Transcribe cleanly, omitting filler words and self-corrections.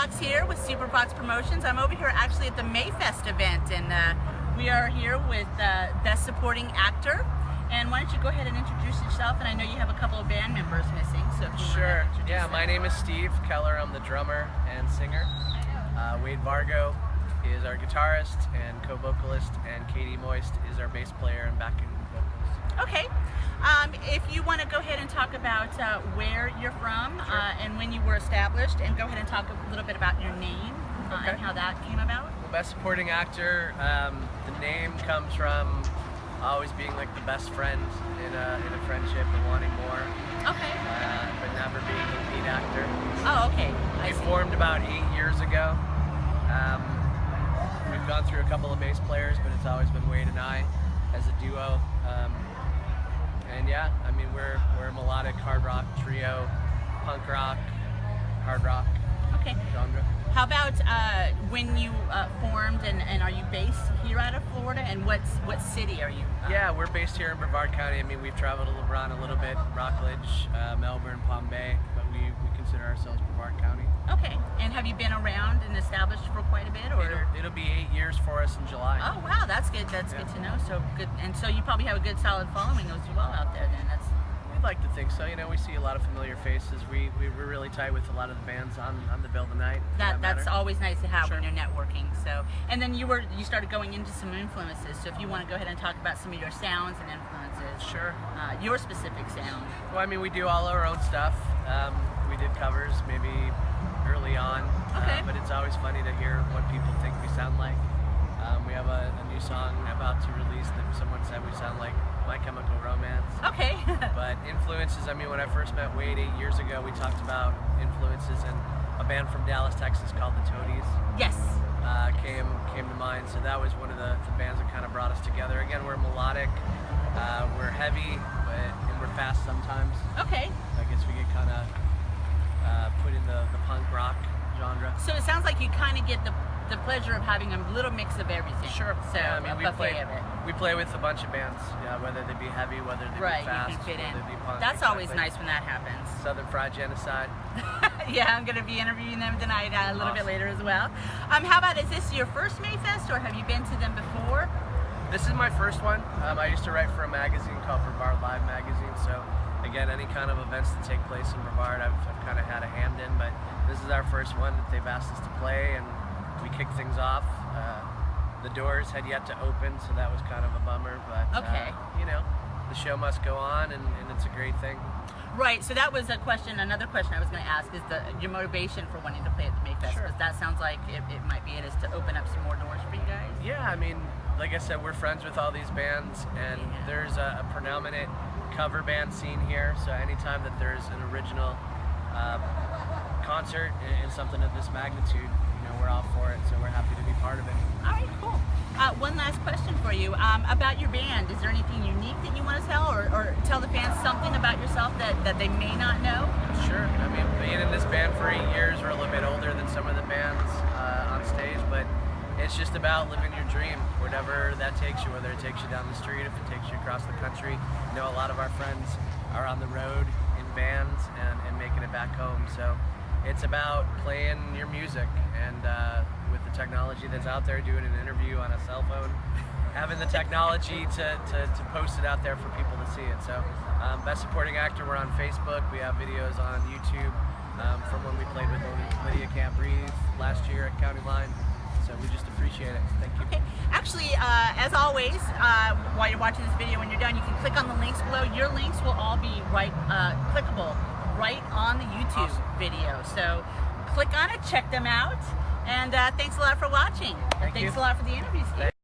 Superfox here with Superfox Promotions. I'm over here actually at the Mayfest event, and we are here with Best Supporting Actor. And why don't you go ahead and introduce yourself? And I know you have a couple of band members missing, so if you Sure. want to Yeah, them. my name is Steve Keller. I'm the drummer and singer. Wade Vargo is our guitarist and co-vocalist, and Katie Moist is our bass player and backing vocals. Okay. If you want to go ahead and talk about where you're from and when you were established, and go ahead and talk a little bit about your name and how that came about. Well, Best Supporting Actor, the name comes from always being like the best friend in a friendship and wanting more. Okay. But never being the lead actor. Oh, okay. We formed about 8 years ago. We've gone through a couple of bass players, but it's always been Wade and I as a duo. And yeah, I mean, we're a melodic hard rock trio, punk rock, hard rock genre. How about when you formed, and are you based here out of Florida, and what city are you? Yeah, we're based here in Brevard County. I mean, we've traveled around a little bit, Rockledge, Melbourne, Palm Bay, but we consider ourselves Brevard County. Okay, and have you been around and established for quite a bit, or? It'll be 8 years for us in July. Oh wow, that's good. That's good to know. So good, and so you probably have a good solid following as well out there. Then that's. We'd like to think so. You know, we see a lot of familiar faces. We're really tight with a lot of the bands on the bill tonight. That's always nice to have Sure. when you're networking. So, and then you started going into some influences. So if you want to go ahead and talk about some of your sounds and influences. Sure. Your specific sound. Well, I mean, we do all our own stuff. We did covers maybe early on, but it's always funny to hear what people think we sound like. We have a new song about to release that someone said we sound like My Chemical Romance. Okay. But influences, I mean, when I first met Wade 8 years ago, we talked about influences, and a band from Dallas, Texas called the Toadies. Yes. Came to mind. So that was one of the bands that kind of brought us together. Again, we're melodic, we're heavy, and we're fast sometimes. Okay. I guess we get kind of put in the punk rock genre. So it sounds like you kind of get the pleasure of having a little mix of everything. Sure. So yeah, I mean, a buffet of it. we play with a bunch of bands, yeah, whether they be heavy, whether they be fast, you can fit in. whether they be punk. That's always exactly. nice when that happens. Southern Fried Genocide. Yeah, I'm going to be interviewing them tonight a little bit later as well. How about, is this your first Mayfest, or have you been to them before? This is my first one. I used to write for a magazine called Brevard Live Magazine, so again, any kind of events that take place in Brevard, I've kind of had a hand in, but this is our first one that they've asked us to play, and we kicked things off. The doors had yet to open, so that was kind of a bummer, but you know, the show must go on, and it's a great thing. Right, so that was another question I was going to ask is your motivation for wanting to play at the Mayfest, Sure. because that sounds like it might be it, is to open up some more doors for you guys. Yeah, I mean, like I said, we're friends with all these bands, and there's a predominant cover band scene here, so anytime that there's an original concert and something of this magnitude, you know, we're all for it, so we're happy to be part of it. All right, cool. One last question for you. About your band, is there anything unique that you want to tell, or tell the fans something about yourself that they may not know? Sure. I mean, being in this band for 8 years, we're a little bit older than some of the bands on stage, but it's just about living your dream, whatever that takes you, whether it takes you down the street, if it takes you across the country. You know, a lot of our friends are on the road in bands and making it back home, so it's about playing your music, and with the technology that's out there, doing an interview on a cell phone, having the technology to post it out there for people to see it. So Best Supporting Actor, we're on Facebook, we have videos on YouTube from when we played with Lydia Can't Breathe last year at County Line, so we just appreciate it. Thank you. Okay. Actually, as always, while you're watching this video, when you're done, you can click on the links below. Your links will all be clickable right on the YouTube video. So click on it, check them out, and thanks a lot for watching. Thanks a lot for the interview, Steve.